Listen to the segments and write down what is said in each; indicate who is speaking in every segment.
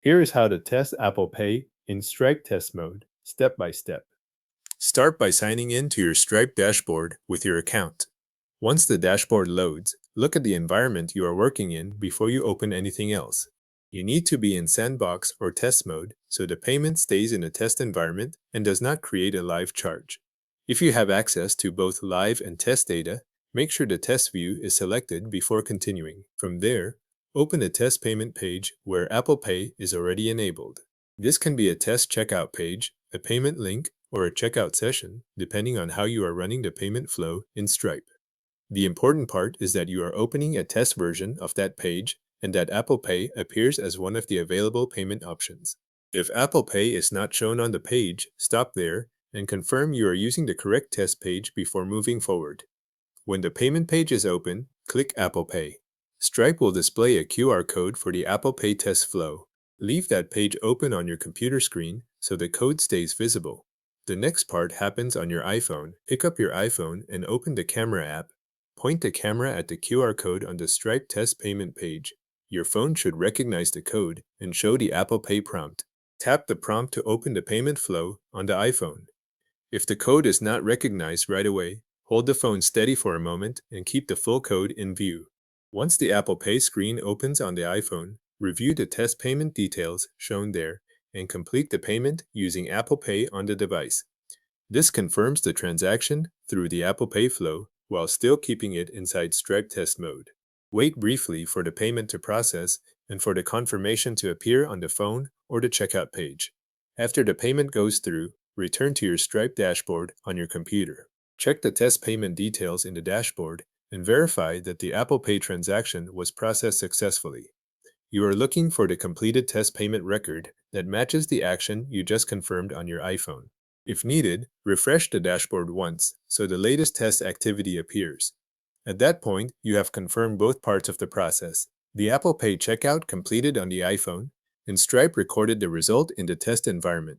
Speaker 1: Here is how to test Apple Pay in Stripe test mode, step by step.
Speaker 2: Start by signing in to your Stripe dashboard with your account. Once the dashboard loads, look at the environment you are working in before you open anything else. You need to be in sandbox or test mode so the payment stays in a test environment and does not create a live charge. If you have access to both live and test data, make sure the test view is selected before continuing. From there, open the test payment page where Apple Pay is already enabled. This can be a test checkout page, a payment link, or a checkout session, depending on how you are running the payment flow in Stripe. The important part is that you are opening a test version of that page and that Apple Pay appears as one of the available payment options. If Apple Pay is not shown on the page, stop there and confirm you are using the correct test page before moving forward. When the payment page is open, click Apple Pay. Stripe will display a QR code for the Apple Pay test flow. Leave that page open on your computer screen so the code stays visible. The next part happens on your iPhone. Pick up your iPhone and open the camera app. Point the camera at the QR code on the Stripe test payment page. Your phone should recognize the code and show the Apple Pay prompt. Tap the prompt to open the payment flow on the iPhone. If the code is not recognized right away, hold the phone steady for a moment and keep the full code in view. Once the Apple Pay screen opens on the iPhone, review the test payment details shown there and complete the payment using Apple Pay on the device. This confirms the transaction through the Apple Pay flow while still keeping it inside Stripe test mode. Wait briefly for the payment to process and for the confirmation to appear on the phone or the checkout page. After the payment goes through, return to your Stripe dashboard on your computer. Check the test payment details in the dashboard and verify that the Apple Pay transaction was processed successfully. You are looking for the completed test payment record that matches the action you just confirmed on your iPhone. If needed, refresh the dashboard once so the latest test activity appears. At that point, you have confirmed both parts of the process. The Apple Pay checkout completed on the iPhone, and Stripe recorded the result in the test environment.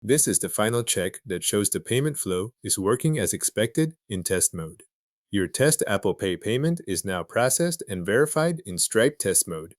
Speaker 2: This is the final check that shows the payment flow is working as expected in test mode. Your test Apple Pay payment is now processed and verified in Stripe test mode.